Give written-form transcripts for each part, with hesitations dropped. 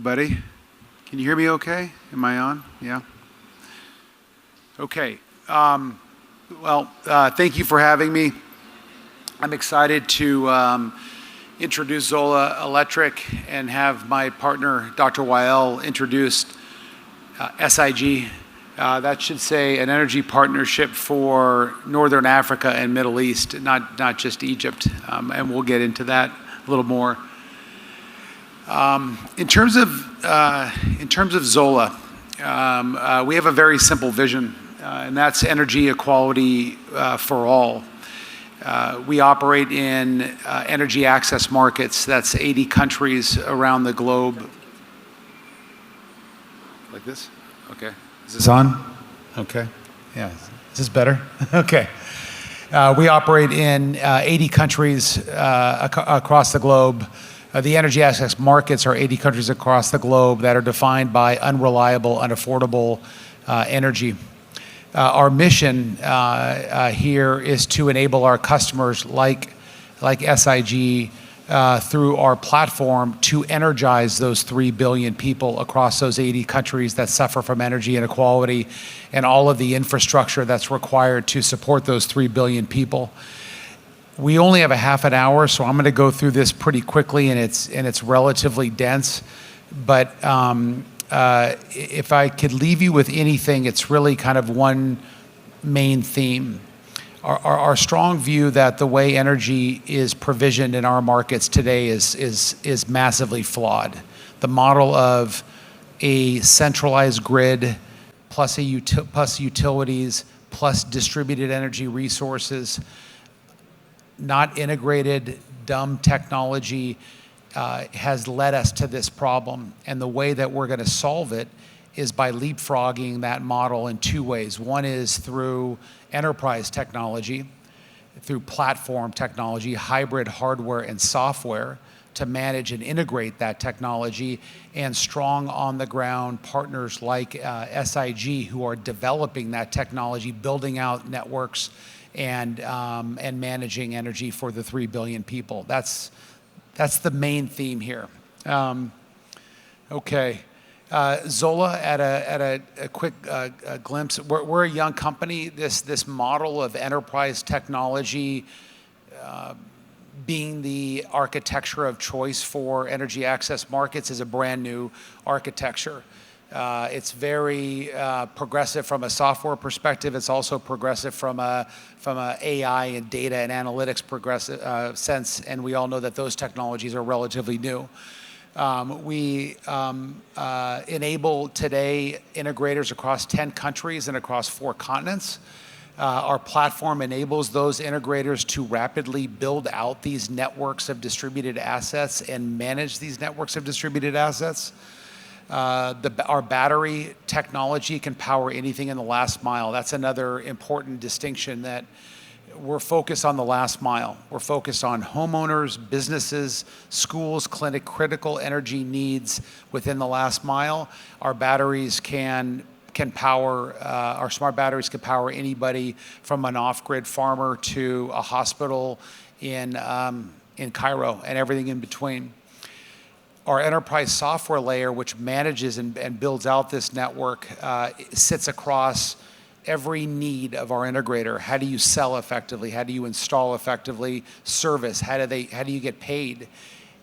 everybody. Can you hear me okay? Am I on? Yeah? Okay. Thank you for having me. I'm excited to introduce Zola Electric and have my partner, Dr. Wael, introduce SIG. That should say an energy partnership for Northern Africa and Middle East, not just Egypt. And we'll get into that a little more. In terms of Zola, we have a very simple vision, and that's energy equality for all. We operate in energy access markets. That's 80 countries around the globe. Like this? Okay. Is this on? Okay. Yeah. Is this better? Okay. We operate in 80 countries across the globe. The energy access markets are 80 countries across the globe that are defined by unreliable, unaffordable energy. Our mission here is to enable our customers like SIG through our platform to energize those 3 billion people across those 80 countries that suffer from energy inequality and all of the infrastructure that's required to support those 3 billion people. We only have a half an hour, so I'm going to go through this pretty quickly, and it's relatively dense. But if I could leave you with anything, it's really kind of one main theme. Our strong view that the way energy is provisioned in our markets today is massively flawed. The model of a centralized grid plus utilities plus distributed energy resources, not integrated, dumb technology has led us to this problem. And the way that we're going to solve it is by leapfrogging that model in two ways. One is through enterprise technology, through platform technology, hybrid hardware and software to manage and integrate that technology, and strong on-the-ground partners like SIG who are developing that technology, building out networks, and managing energy for the 3 billion people. That's the main theme here. Okay, Zola at a quick glimpse. We're a young company. This model of enterprise technology being the architecture of choice for energy access markets is a brand new architecture. It's very progressive from a software perspective. It's also progressive from a AI and data and analytics progressive sense, and we all know that those technologies are relatively new. We enable today integrators across 10 countries and across 4 continents. Our platform enables those integrators to rapidly build out these networks of distributed assets and manage these networks of distributed assets. Our battery technology can power anything in the last mile. That's another important distinction, that we're focused on the last mile. We're focused on homeowners, businesses, schools, critical energy needs within the last mile. Our batteries can power, our smart batteries can power anybody from an off-grid farmer to a hospital in Cairo and everything in between. Our enterprise software layer, which manages and builds out this network, sits across every need of our integrator. How do you sell effectively? How do you install effectively? Service, how do you get paid?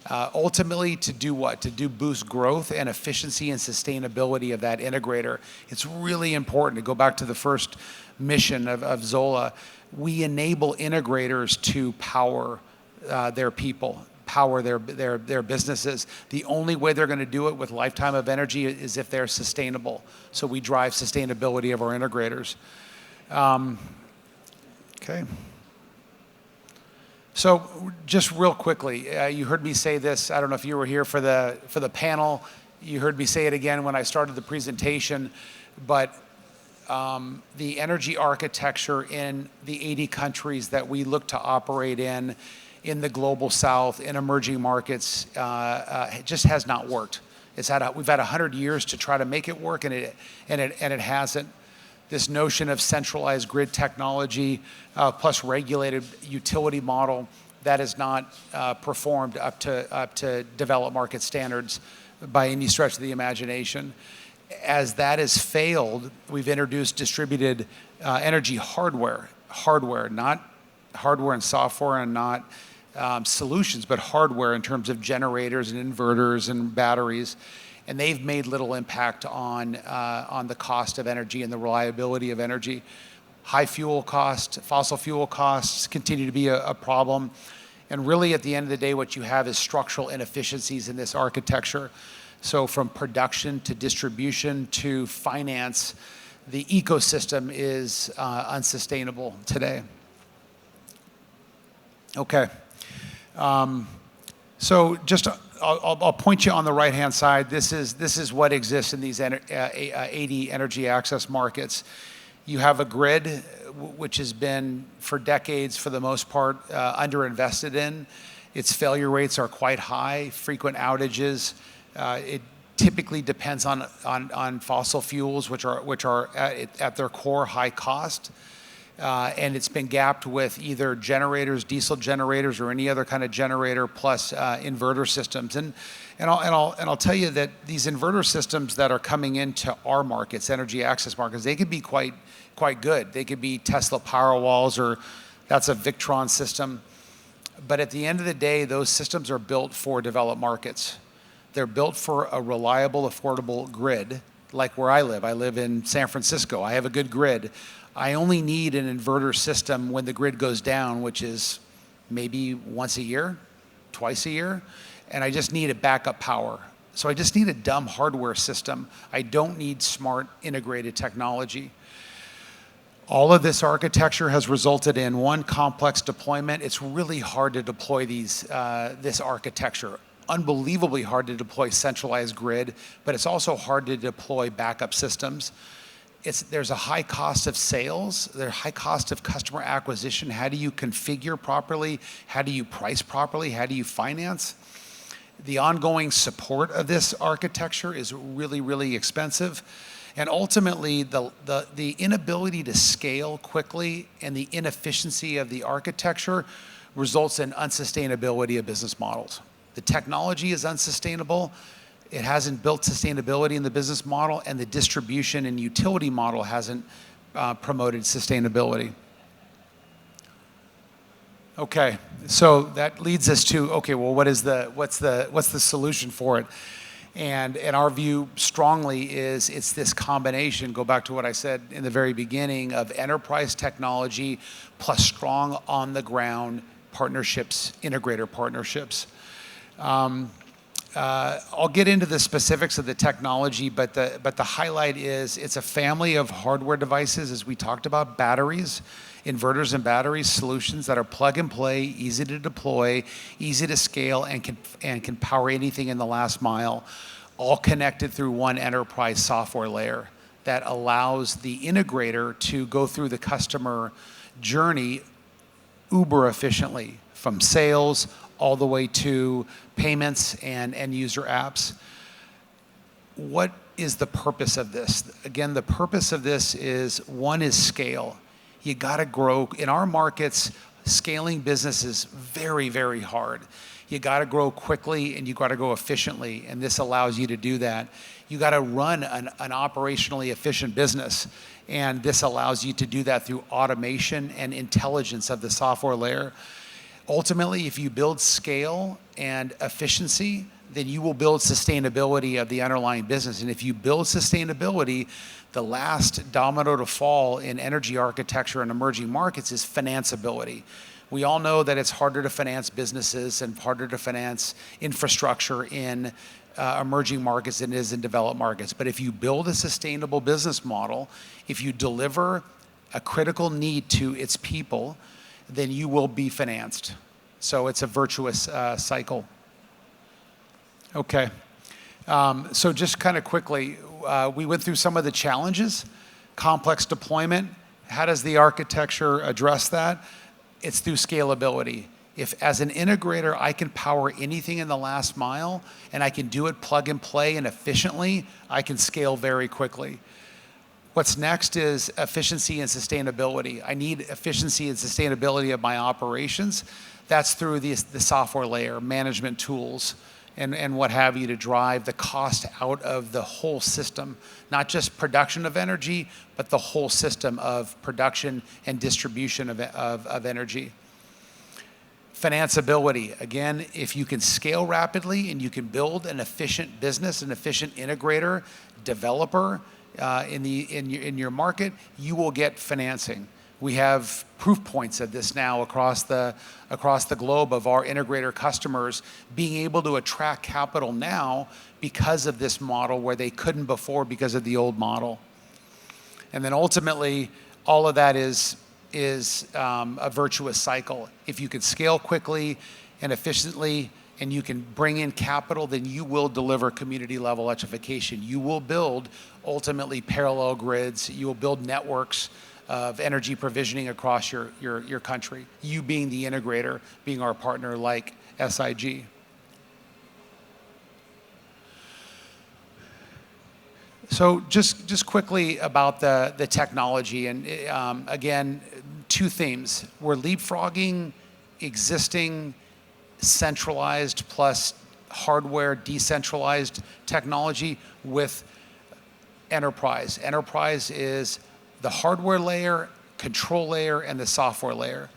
Ultimately, to do what? To boost growth and efficiency and sustainability of that integrator. It's really important to go back to the first mission of Zola. We enable integrators to power their people, power their businesses. The only way they're going to do it with lifetime of energy is if they're sustainable. So we drive sustainability of our integrators. Okay. So just real quickly, you heard me say this. I don't know if you were here for the panel. You heard me say it again when I started the presentation, but the energy architecture in the 80 countries that we look to operate in the global south, in emerging markets, just has not worked. We've had 100 years to try to make it work, and it hasn't. This notion of centralized grid technology plus regulated utility model that is not performed up to developed market standards by any stretch of the imagination. As that has failed, we've introduced distributed energy hardware, not hardware and software and not solutions, but hardware in terms of generators and inverters and batteries. And they've made little impact on the cost of energy and the reliability of energy. High fuel costs, fossil fuel costs continue to be a problem. And really at the end of the day, what you have is structural inefficiencies in this architecture. So from production to distribution to finance, the ecosystem is unsustainable today. Okay. So just I'll point you on the right-hand side. This is what exists in these 80 energy access markets. You have a grid which has been for decades, for the most part, underinvested in. Its failure rates are quite high, frequent outages. It typically depends on fossil fuels, which are at their core high cost. And it's been gapped with either generators, diesel generators, or any other kind of generator, plus inverter systems. And I'll tell you that these inverter systems that are coming into our markets, energy access markets, they could be quite good. They could be Tesla Powerwalls, or that's a Victron system. But at the end of the day, those systems are built for developed markets. They're built for a reliable, affordable grid, like where I live. I live in San Francisco. I have a good grid. I only need an inverter system when the grid goes down, which is maybe once a year, twice a year, and I just need a backup power. So I just need a dumb hardware system. I don't need smart integrated technology. All of this architecture has resulted in one complex deployment. It's really hard to deploy this architecture. Unbelievably hard to deploy centralized grid, but it's also hard to deploy backup systems. There's a high cost of sales, there's a high cost of customer acquisition. How do you configure properly? How do you price properly? How do you finance? The ongoing support of this architecture is really, really expensive. And ultimately, the inability to scale quickly and the inefficiency of the architecture results in unsustainability of business models. The technology is unsustainable. It hasn't built sustainability in the business model, and the distribution and utility model hasn't promoted sustainability. Okay, so that leads us to, okay, well, what's the solution for it? And our view strongly is it's this combination, go back to what I said in the very beginning, of enterprise technology plus strong on-the-ground partnerships, integrator partnerships. I'll get into the specifics of the technology, but the highlight is it's a family of hardware devices, as we talked about, batteries, inverters and batteries, solutions that are plug and play, easy to deploy, easy to scale, and can power anything in the last mile, all connected through one enterprise software layer that allows the integrator to go through the customer journey uber efficiently, from sales all the way to payments and end user apps. What is the purpose of this? Again, the purpose of this is, one is scale. You gotta grow. In our markets, scaling business is very, very hard. You gotta grow quickly and you gotta grow efficiently, and this allows you to do that. You gotta run an operationally efficient business, and this allows you to do that through automation and intelligence of the software layer. Ultimately, if you build scale and efficiency, then you will build sustainability of the underlying business. And if you build sustainability, the last domino to fall in energy architecture in emerging markets is financeability. We all know that it's harder to finance businesses and harder to finance infrastructure in emerging markets than it is in developed markets. But if you build a sustainable business model, if you deliver a critical need to its people, then you will be financed. So it's a virtuous cycle. Okay, so just kind of quickly, we went through some of the challenges. Complex deployment, how does the architecture address that? It's through scalability. If as an integrator, I can power anything in the last mile and I can do it plug and play and efficiently, I can scale very quickly. What's next is efficiency and sustainability. I need efficiency and sustainability of my operations. That's through the software layer, management tools, and what have you to drive the cost out of the whole system, not just production of energy, but the whole system of production and distribution of energy. Financeability, again, if you can scale rapidly and you can build an efficient business, an efficient integrator, developer in your market, you will get financing. We have proof points of this now across the globe of our integrator customers being able to attract capital now because of this model where they couldn't before because of the old model. And then ultimately, all of that is a virtuous cycle. If you can scale quickly and efficiently and you can bring in capital, then you will deliver community level electrification. You will build ultimately parallel grids. You will build networks of energy provisioning across your country, you being the integrator, being our partner like SIG. So just quickly about the technology, and again, two themes. We're leapfrogging existing centralized plus hardware decentralized technology with enterprise. Enterprise is the hardware layer, control layer, and the software layer.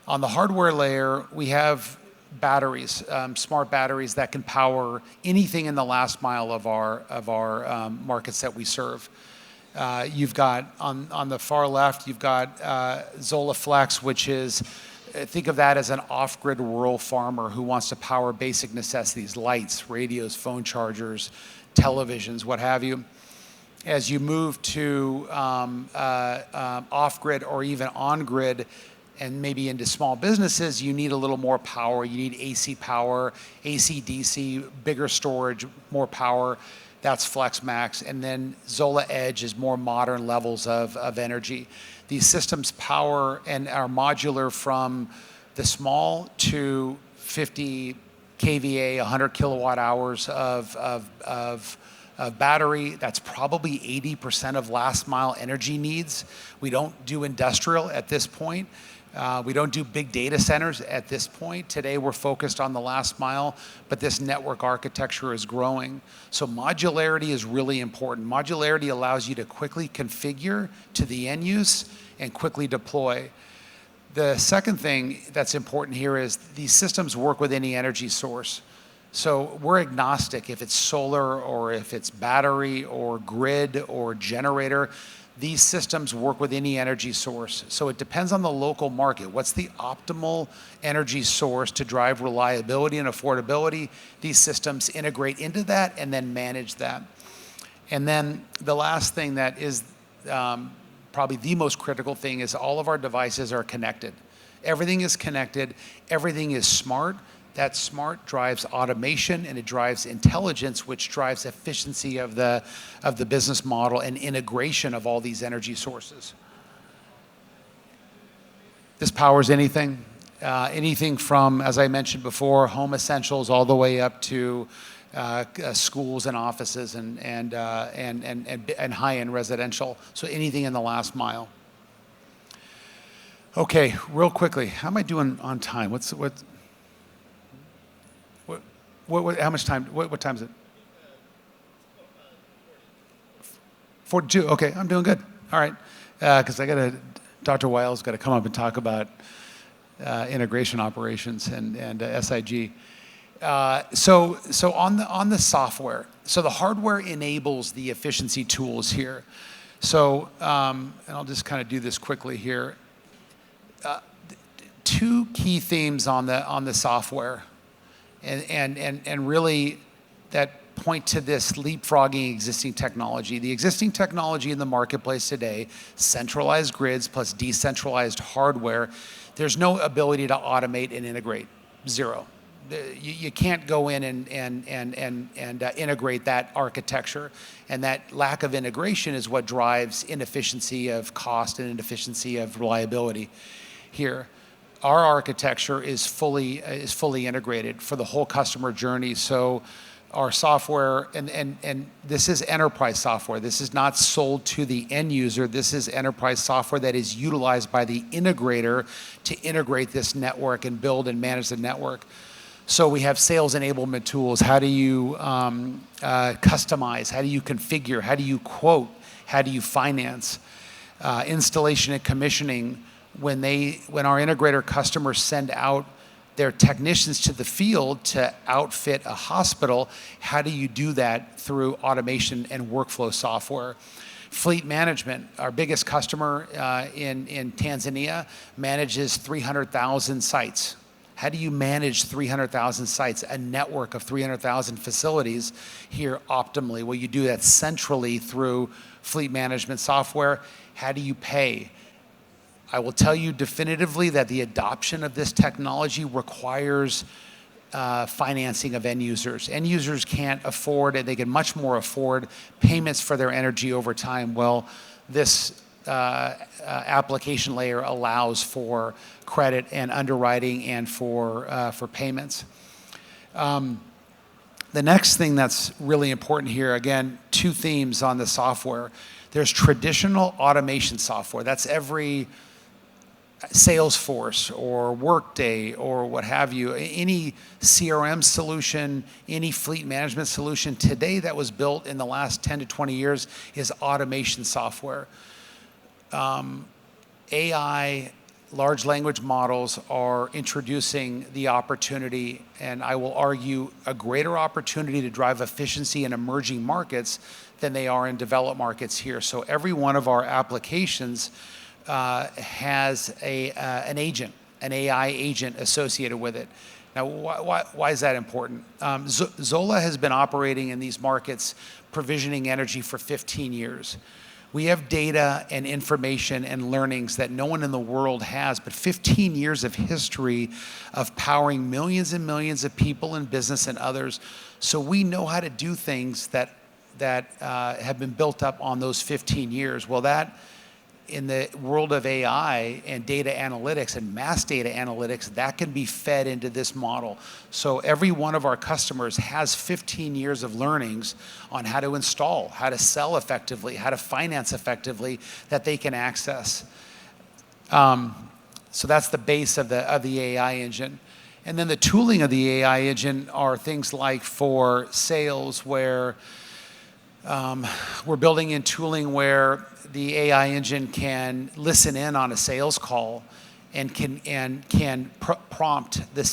On the hardware layer, we have batteries, smart batteries that can power anything in the last mile of our markets that we serve. You've got on the far left, you've got Zola Flex, which is, think of that as an off-grid rural farmer who wants to power basic necessities, lights, radios, phone chargers, televisions, what have you. As you move to off-grid or even on-grid and maybe into small businesses, you need a little more power. You need AC power, AC, DC, bigger storage, more power. That's FlexMax. And then Zola Edge is more modern levels of energy. These systems power and are modular from the small to 50 kVA, 100 kilowatt hours of battery. That's probably 80% of last mile energy needs. We don't do industrial at this point. We don't do big data centers at this point. Today we're focused on the last mile, but this network architecture is growing. So modularity is really important. Modularity allows you to quickly configure to the end use and quickly deploy. The second thing that's important here is these systems work with any energy source. So we're agnostic if it's solar or if it's battery or grid or generator. These systems work with any energy source. So it depends on the local market. What's the optimal energy source to drive reliability and affordability? These systems integrate into that and then manage that. And then the last thing that is probably the most critical thing is all of our devices are connected. Everything is connected. Everything is smart. That smart drives automation and it drives intelligence, which drives efficiency of the business model and integration of all these energy sources. This powers anything, anything from, as I mentioned before, home essentials all the way up to schools and offices and high-end residential. So anything in the last mile. Okay, real quickly, how am I doing on time? How much time? What time is it? 42. Okay, I'm doing good. All right, because Dr. Weil's got to come up and talk about integration operations and SIG. So on the software, so the hardware enables the efficiency tools here. So and I'll just kind of do this quickly here. Two key themes on the software. And really that point to this leapfrogging existing technology. The existing technology in the marketplace today, centralized grids plus decentralized hardware, there's no ability to automate and integrate, zero. You can't go in and integrate that architecture, and that lack of integration is what drives inefficiency of cost and inefficiency of reliability here. Our architecture is fully integrated for the whole customer journey. So our software, and this is enterprise software. This is not sold to the end user. This is enterprise software that is utilized by the integrator to integrate this network and build and manage the network. So we have sales enablement tools. How do you customize? How do you configure? How do you quote? How do you finance? Installation and commissioning. When our integrator customers send out their technicians to the field to outfit a hospital, how do you do that through automation and workflow software? Fleet management. Our biggest customer in Tanzania manages 300,000 sites. How do you manage 300,000 sites, a network of 300,000 facilities here optimally? Well, you do that centrally through fleet management software. How do you pay? I will tell you definitively that the adoption of this technology requires financing of end users. End users can't afford it. They can much more afford payments for their energy over time. Well, this application layer allows for credit and underwriting and for payments. The next thing that's really important here, again, two themes on the software. There's traditional automation software. That's every Salesforce or Workday or what have you, any CRM solution, any fleet management solution today that was built in the last 10 to 20 years is automation software. AI, large language models are introducing the opportunity, and I will argue a greater opportunity to drive efficiency in emerging markets than they are in developed markets here. So every one of our applications has an agent, an AI agent associated with it. Now, why is that important? Zola has been operating in these markets, provisioning energy for 15 years. We have data and information and learnings that no one in the world has, but 15 years of history of powering millions and millions of people in business and others. So we know how to do things that have been built up on those 15 years. Well, that in the world of AI and data analytics and mass data analytics, that can be fed into this model. So every one of our customers has 15 years of learnings on how to install, how to sell effectively, how to finance effectively that they can access. So that's the base of the AI engine. And then the tooling of the AI engine are things like for sales where we're building in tooling where the AI engine can listen in on a sales call and can prompt the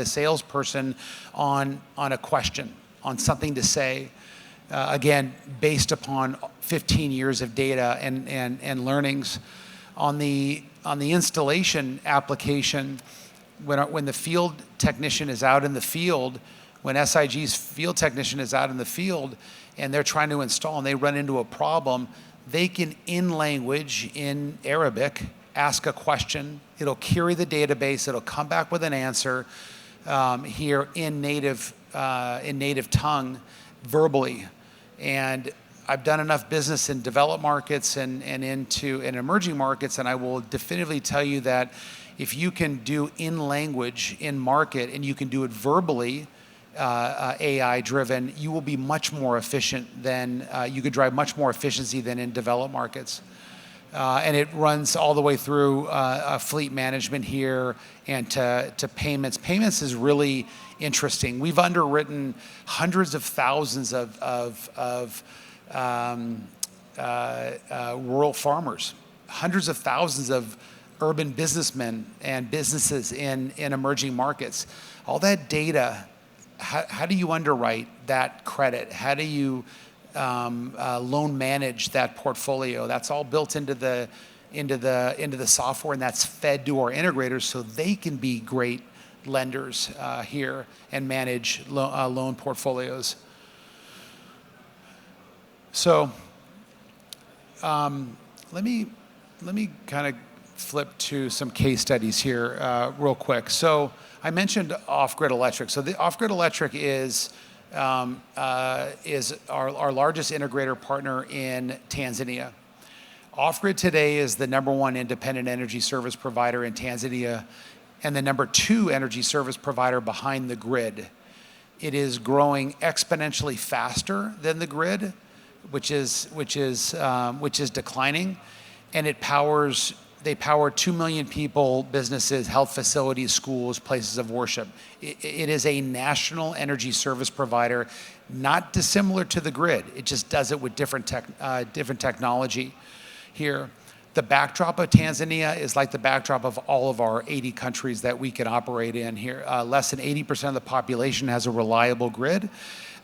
salesperson on a question, on something to say. Again, based upon 15 years of data and learnings. On the installation application, when the field technician is out in the field, when SIG's field technician is out in the field and they're trying to install and they run into a problem, they can, in language, in Arabic, ask a question. It'll query the database. It'll come back with an answer here in native tongue, verbally. And I've done enough business in developed markets and in emerging markets, and I will definitively tell you that if you can do in language, in market, and you can do it verbally, AI driven, you will be much more efficient than, you could drive much more efficiency than in developed markets. And it runs all the way through fleet management here and to payments. Payments is really interesting. We've underwritten hundreds of thousands of rural farmers, hundreds of thousands of urban businessmen and businesses in emerging markets. All that data, how do you underwrite that credit? How do you loan manage that portfolio? That's all built into the software, and that's fed to our integrators so they can be great lenders here and manage loan portfolios. So let me kind of flip to some case studies here real quick. So I mentioned off-grid electric. So the off-grid electric is our largest integrator partner in Tanzania. Off-grid today is the #1 independent energy service provider in Tanzania and the #2 energy service provider behind the grid. It is growing exponentially faster than the grid, which is declining, and it powers They power 2 million people, businesses, health facilities, schools, places of worship. It is a national energy service provider, not dissimilar to the grid. It just does it with different technology here. The backdrop of Tanzania is like the backdrop of all of our 80 countries that we can operate in here. Less than 80% of the population has a reliable grid,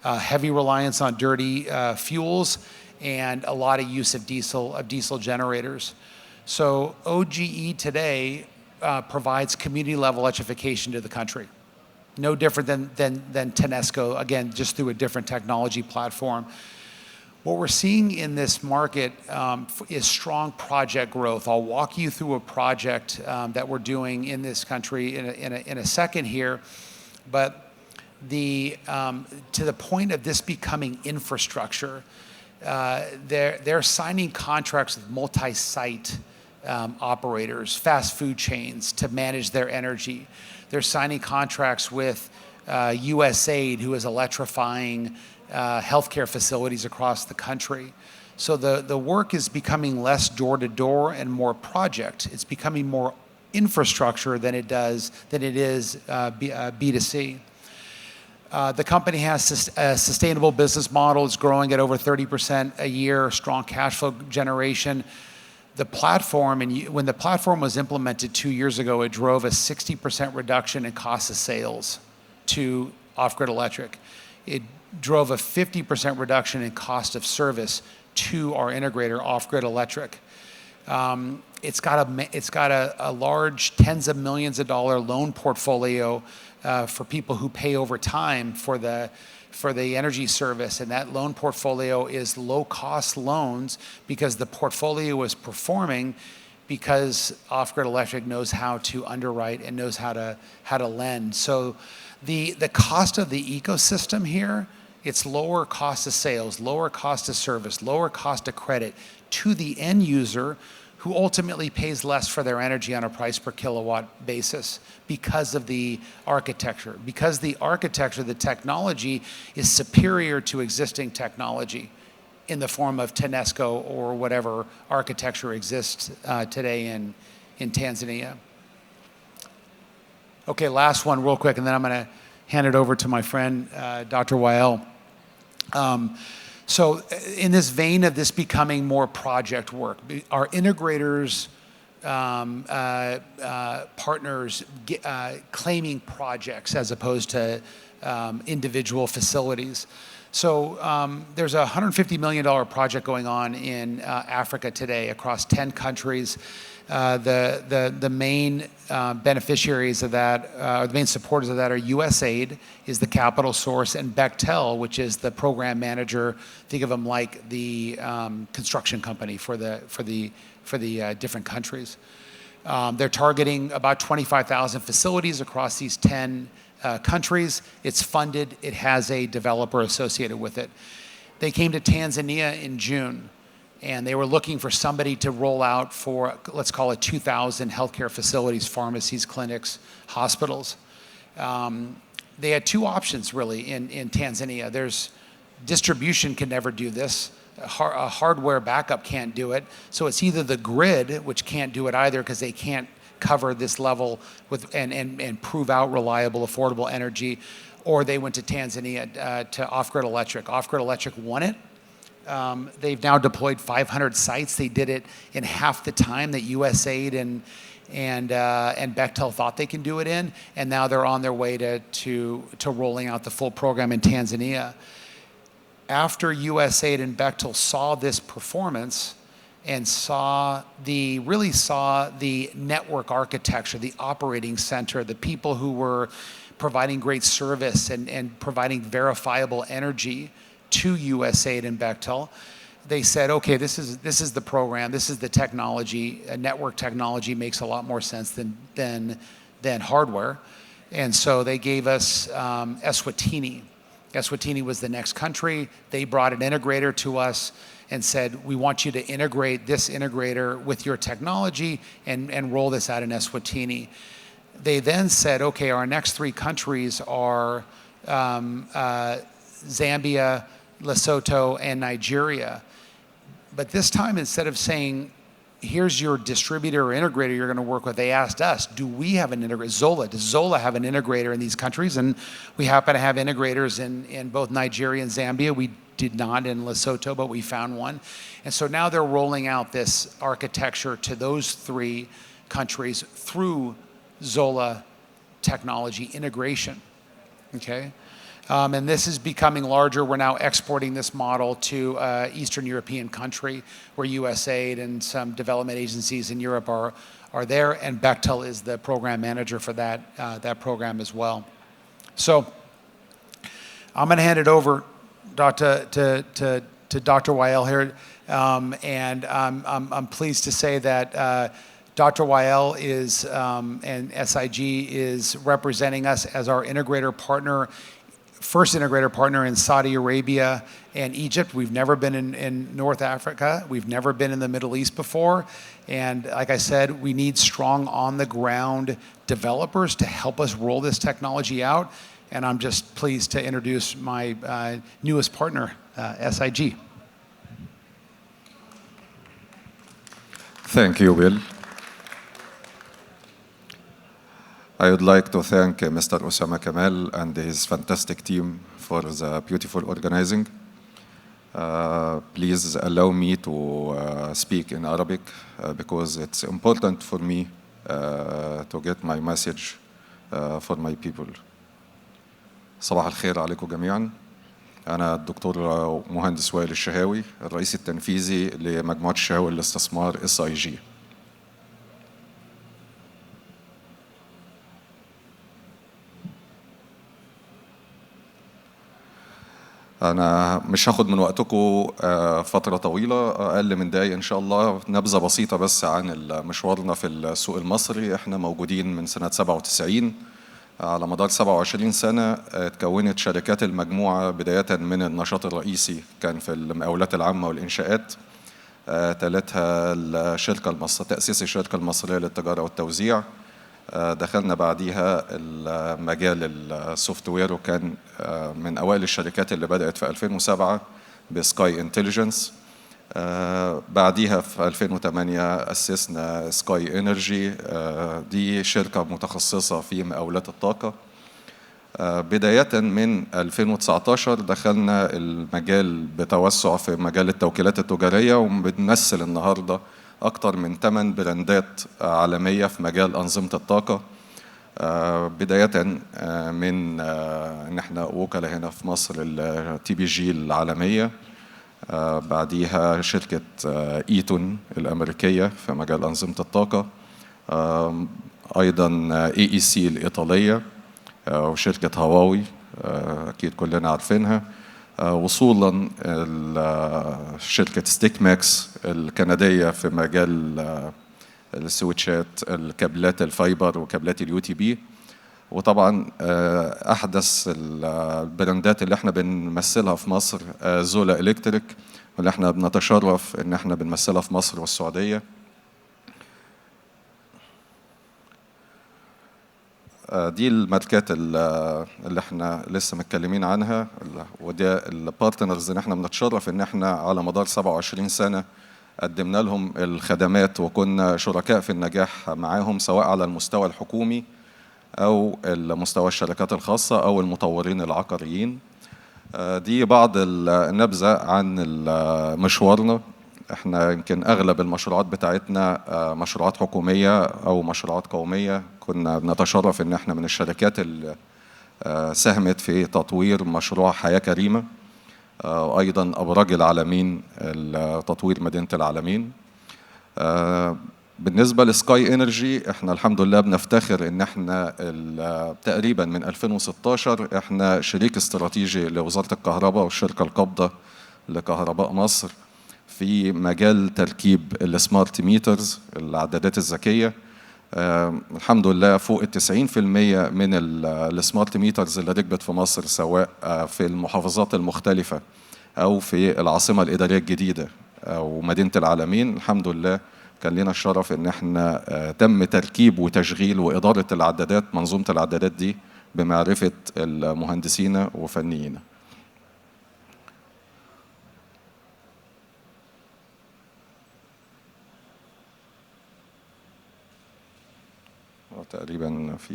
heavy reliance on dirty fuels, and a lot of use of diesel generators. So OGE today provides community-level electrification to the country. No different than TANESCO, again, just through a different technology platform. What we're seeing in this market is strong project growth. I'll walk you through a project that we're doing in this country in a second here, but to the point of this becoming infrastructure, they're signing contracts with multi-site operators, fast food chains to manage their energy. They're signing contracts with USAID, who is electrifying healthcare facilities across the country. So the work is becoming less door-to-door and more project. It's becoming more infrastructure than it is B2C. The company has a sustainable business model. It's growing at over 30% a year, strong cash flow generation. The platform, when the platform was implemented 2 years ago, it drove a 60% reduction in cost of sales to off-grid electric. It drove a 50% reduction in cost of service to our integrator, off-grid electric. It's got a large tens of millions of dollar loan portfolio for people who pay over time for the energy service, and that loan portfolio is low-cost loans because the portfolio is performing because off-grid electric knows how to underwrite and knows how to lend. So the cost of the ecosystem here, it's lower cost of sales, lower cost of service, lower cost of credit to the end user, who ultimately pays less for their energy on a price per kilowatt basis because of the architecture. Because the architecture, the technology, is superior to existing technology in the form of TANESCO or whatever architecture exists today in Tanzania. Okay, last one real quick, and then I'm gonna hand it over to my friend, Dr. Wael. So in this vein of this becoming more project work, our integrators, partners claiming projects as opposed to individual facilities. So there's a $150 million project going on in Africa today across 10 countries. The main beneficiaries of that, or the main supporters of that, are USAID is the capital source, and Bechtel, which is the program manager. Think of them like the construction company for the different countries. They're targeting about 25,000 facilities across these 10 countries. It's funded. It has a developer associated with it. They came to Tanzania in June, and they were looking for somebody to roll out for, let's call it 2,000 healthcare facilities, pharmacies, clinics, hospitals. They had two options really in Tanzania. There's distribution can never do this. A hardware backup can't do it. So it's either the grid, which can't do it either because they can't cover this level with and prove out reliable, affordable energy, or they went to Tanzania to off-grid electric. Off-grid electric won it. They've now deployed 500 sites. They did it in half the time that USAID and Bechtel thought they can do it in, and now they're on their way to rolling out the full program in Tanzania. After USAID and Bechtel saw this performance and really saw the network architecture, the operating center, the people who were providing great service and providing verifiable energy to USAID and Bechtel, they said, okay, this is the program, this is the technology. Network technology makes a lot more sense than hardware. And so they gave us Eswatini. Eswatini was the next country. They brought an integrator to us and said, we want you to integrate this integrator with your technology and roll this out in Eswatini. They then said, okay, our next three countries are Zambia, Lesotho, and Nigeria. But this time, instead of saying here's your distributor or integrator you're going to work with. They asked us, do we have an integrator? Zola, does Zola have an integrator in these countries? And we happen to have integrators in both Nigeria and Zambia. We did not in Lesotho, but we found one. And so now they're rolling out this architecture to those 3 countries through Zola technology integration, okay? And this is becoming larger. We're now exporting this model to Eastern European country where USAID and some development agencies in Europe are there, and Bechtel is the program manager for that program as well. So I'm going to hand it over to Dr. Wael here, and I'm pleased to say that Dr. Wael is, and SIG is representing us as our integrator partner, first integrator partner in Saudi Arabia and Egypt. We've never been in North Africa. We've never been in the Middle East before. And like I said, we need strong on-the-ground developers to help us roll this technology out. And I'm just pleased to introduce my newest partner, SIG. Thank you, Will. I would like to thank Mr. Osama Kamal and his fantastic team for the beautiful organizing. Please allow me to speak in Arabic because it's important for me to get my message for my people. صباح الخير عليكم جميعا. أنا الدكتور مهندس وائل الشهاوي، الرئيس التنفيذي لمجموعة الشهاوي للاستثمار SIG. أنا مش هاخد من وقتكم فترة طويلة، أقل من دقايق إن شاء الله. نبذة بسيطة بس عن مشوارنا في السوق المصري. إحنا موجودين من سنة 97. على مدار 27 سنة اتكونت شركات المجموعة بداية من النشاط الرئيسي كان في المقاولات العامة والإنشاءات، تلتها الشركة المصرية، تأسيس الشركة المصرية للتجارة والتوزيع. دخلنا بعديها المجال السوفت وير، وكان من أوائل الشركات اللي بدأت في 2007 بسكاي انتليجنس. بعديها في 2008 أسسنا سكاي انرجي، دي شركة متخصصة في مقاولات الطاقة. بداية من 2019 دخلنا المجال بتوسع في مجال التوكيلات التجارية، وبنمثل النهاردة أكثر من 8 براندات عالمية في مجال أنظمة الطاقة. بداية من إن احنا وكلاء هنا في مصر الTPG العالمية، بعديها شركة إيتون الأمريكية في مجال أنظمة الطاقة، أيضا AEC الإيطالية، وشركة هواوي أكيد كلنا عارفينها، وصولا شركة ستيك ماكس الكندية في مجال السويتشات، الكابلات الفايبر وكابلات الUTP. وطبعا أحدث البراندات اللي احنا بنمثلها في مصر زولا إلكتريك، واللي احنا بنتشرف ان احنا بنمثلها في مصر والسعودية. دي الماركات اللي احنا لسه متكلمين عنها، وده البارتنرز اللي احنا بنتشرف ان احنا على مدار 27 سنة قدمنا لهم الخدمات وكنا شركاء في النجاح معاهم، سواء على المستوى الحكومي أو المستوى الشركات الخاصة أو المطورين العقاريين. دي بعض النبذة عن مشوارنا. احنا يمكن أغلب المشروعات بتاعتنا مشروعات حكومية أو مشروعات قومية. كنا بنتشرف إن احنا من الشركات اللي ساهمت في تطوير مشروع حياة كريمة، وأيضا أبراج العالمين، تطوير مدينة العالمين. بالنسبة لسكاي انرجي، احنا الحمد لله بنفتخر ان احنا تقريبا من 2016 احنا شريك استراتيجي لوزارة الكهرباء والشركة القابضة لكهرباء مصر في مجال تركيب السمارت ميترز، العدادات الذكية. الحمد لله فوق 90% من السمارت ميترز اللي ركبت في مصر، سواء في المحافظات المختلفة او في العاصمة الإدارية الجديدة او مدينة العالمين، الحمد لله كان لنا الشرف ان احنا تم تركيب وتشغيل وإدارة العدادات، منظومة العدادات دي بمعرفة المهندسين وفنيين. تقريبا في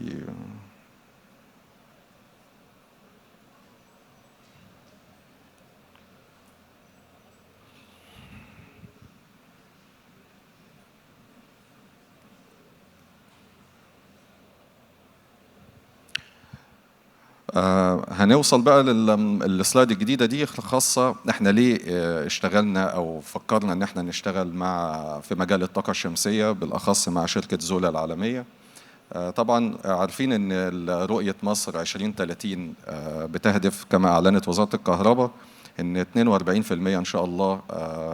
هنوصل بقى للسلايد الجديدة دي خاصة احنا ليه اشتغلنا او فكرنا ان احنا نشتغل في مجال الطاقة الشمسية بالاخص مع شركة زولا العالمية. طبعا عارفين ان رؤية مصر 2030 بتهدف كما اعلنت وزارة الكهرباء ان 42% ان شاء الله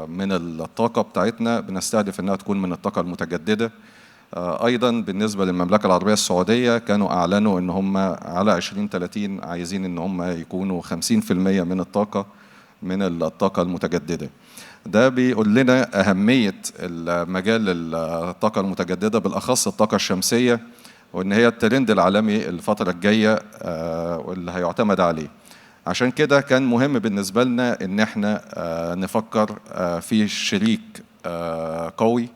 من الطاقة بتاعتنا بنستهدف انها تكون من الطاقة المتجددة. أيضا بالنسبة للمملكة العربية السعودية كانوا أعلنوا إن هم على 2030 عايزين إن هم يكونوا 50% من الطاقة المتجددة. ده بيقول لنا أهمية مجال الطاقة المتجددة بالأخص الطاقة الشمسية، وإن هي الترند العالمي الفترة الجاية واللي هيعتمد عليه. عشان كده كان مهم بالنسبة لنا إن احنا نفكر في شريك قوي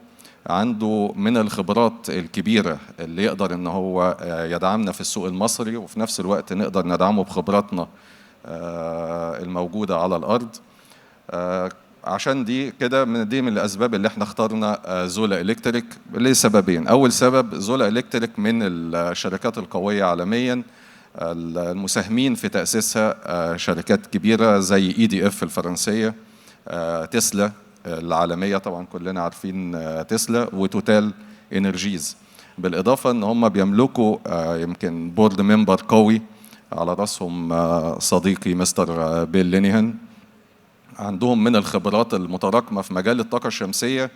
عنده من الخبرات الكبيرة اللي يقدر ان هو يدعمنا في السوق المصري، وفي نفس الوقت نقدر ندعمه بخبراتنا الموجودة على الأرض. عشان دي من الأسباب اللي احنا اخترنا زولا إلكتريك لسببين. أول سبب، زولا إلكتريك من الشركات القوية عالميا، المساهمين في تأسيسها شركات كبيرة زي EDF الفرنسية، تسلا العالمية طبعا كلنا عارفين تسلا، وتوتال انرجيز. بالإضافة ان هم بيملكوا يمكن بورد ممبر قوي على رأسهم صديقي مستر بيل لينيهان. عندهم من الخبرات المتراكمة في مجال الطاقة الشمسية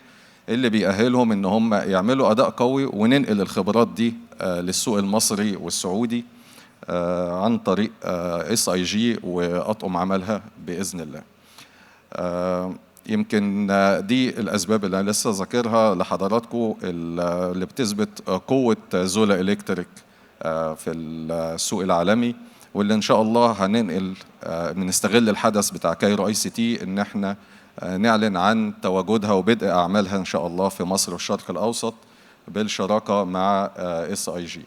اللي بيأهلهم ان هم يعملوا أداء قوي، وننقل الخبرات دي للسوق المصري والسعودي عن طريق SIG وأطقم عملها بإذن الله. يمكن دي الأسباب اللي أنا لسه ذاكرها لحضراتكم اللي بتثبت قوة زولا إلكتريك في السوق العالمي، واللي إن شاء الله هننقل بنستغل الحدث بتاع كايرو ICT إن احنا نعلن عن تواجدها وبدء أعمالها إن شاء الله في مصر والشرق الأوسط بالشراكة مع SIG.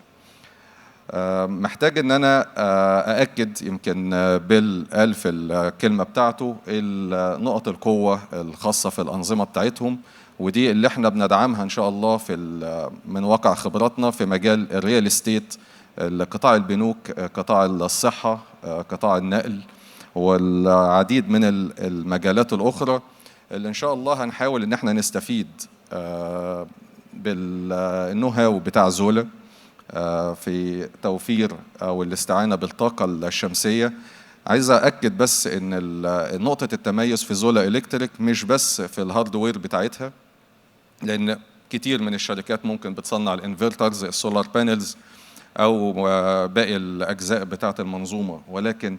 محتاج ان انا ااكد، يمكن بيل قال في الكلمه بتاعته نقط القوه الخاصه في الانظمه بتاعتهم، ودي اللي احنا بندعمها ان شاء الله من واقع خبراتنا في مجال الريال استيت، قطاع البنوك، قطاع الصحه، قطاع النقل، والعديد من المجالات الاخرى اللي ان شاء الله هنحاول ان احنا نستفيد بالنو هاو بتاع زولا في توفير أو الاستعانة بالطاقة الشمسية. عايز أأكد بس إن نقطة التميز في زولا إلكتريك مش بس في الهاردوير بتاعتها، لأن كتير من الشركات ممكن بتصنع الانفرترز، السولار بانلز، أو باقي الأجزاء بتاعة المنظومة، ولكن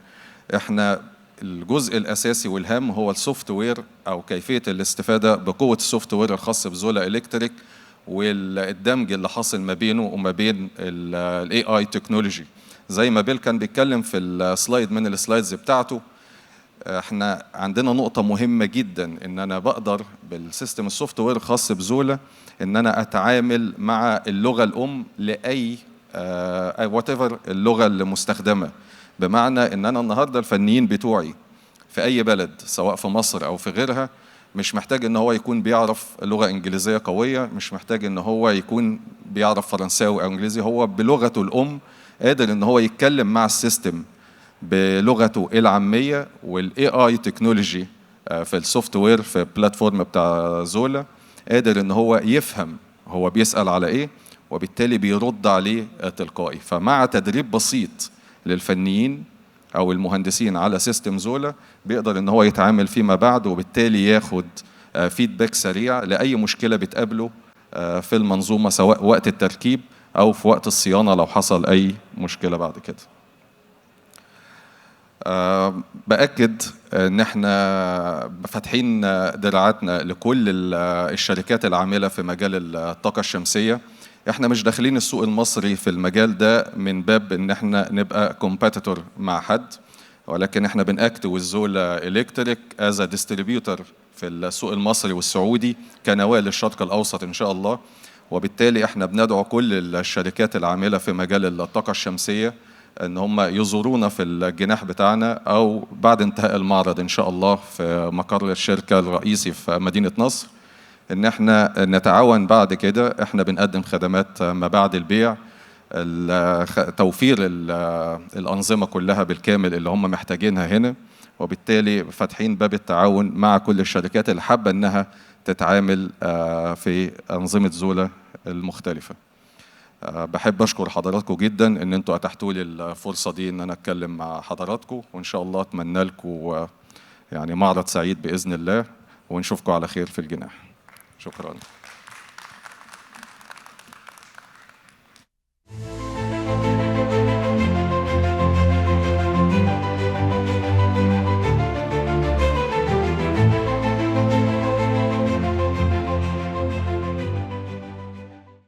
إحنا الجزء الأساسي والهام هو السوفت وير أو كيفية الاستفادة بقوة السوفت وير الخاص بزولا إلكتريك، والدمج اللي حاصل ما بينه وما بين الاي اي تكنولوجي. زي ما بيل كان بيتكلم في السلايد من السلايدز بتاعته، احنا عندنا نقطة مهمة جدا ان انا بقدر بالسيستم السوفت وير الخاص بزولا ان انا اتعامل مع اللغة الام لاي وات ايفر اللغة اللي مستخدمة. بمعنى ان انا النهارده الفنيين بتوعي في اي بلد سواء في مصر او في غيرها مش محتاج ان هو يكون بيعرف لغة انجليزية قوية، مش محتاج ان هو يكون بيعرف فرنساوي او انجليزي، هو بلغته الام قادر ان هو يتكلم مع السيستم بلغته العامية. والاي اي تكنولوجي في السوفت وير في البلاتفورم بتاع زولا قادر ان هو يفهم هو بيسأل على ايه، وبالتالي بيرد عليه تلقائي. فمع تدريب بسيط للفنيين او المهندسين على سيستم زولا بيقدر ان هو يتعامل فيما بعد، وبالتالي ياخد فيدباك سريع لاي مشكله بتقابله في المنظومه سواء وقت التركيب او في وقت الصيانه لو حصل اي مشكله بعد كده. بأكد ان احنا فاتحين دراعاتنا لكل الشركات العامله في مجال الطاقه الشمسيه. احنا مش داخلين السوق المصري في المجال ده من باب ان احنا نبقى كومبيتيتور مع حد، ولكن احنا بنأكت والزولا إلكتريك از ديستريبيوتور في السوق المصري والسعودي كنواة للشرق الاوسط ان شاء الله. وبالتالي احنا بندعو كل الشركات العاملة في مجال الطاقة الشمسية ان هم يزورونا في الجناح بتاعنا او بعد انتهاء المعرض ان شاء الله في مقر الشركة الرئيسي في مدينة نصر، ان احنا نتعاون بعد كده. احنا بنقدم خدمات ما بعد البيع، توفير الأنظمة كلها بالكامل اللي هم محتاجينها هنا، وبالتالي فاتحين باب التعاون مع كل الشركات اللي حابة انها تتعامل في أنظمة زولا المختلفة. بحب أشكر حضراتكم جدا إن أنتوا أتحتوا لي الفرصة دي إن أنا أتكلم مع حضراتكم، وإن شاء الله أتمنى لكم يعني معرض سعيد بإذن الله، ونشوفكم على خير في الجناح. شكرا.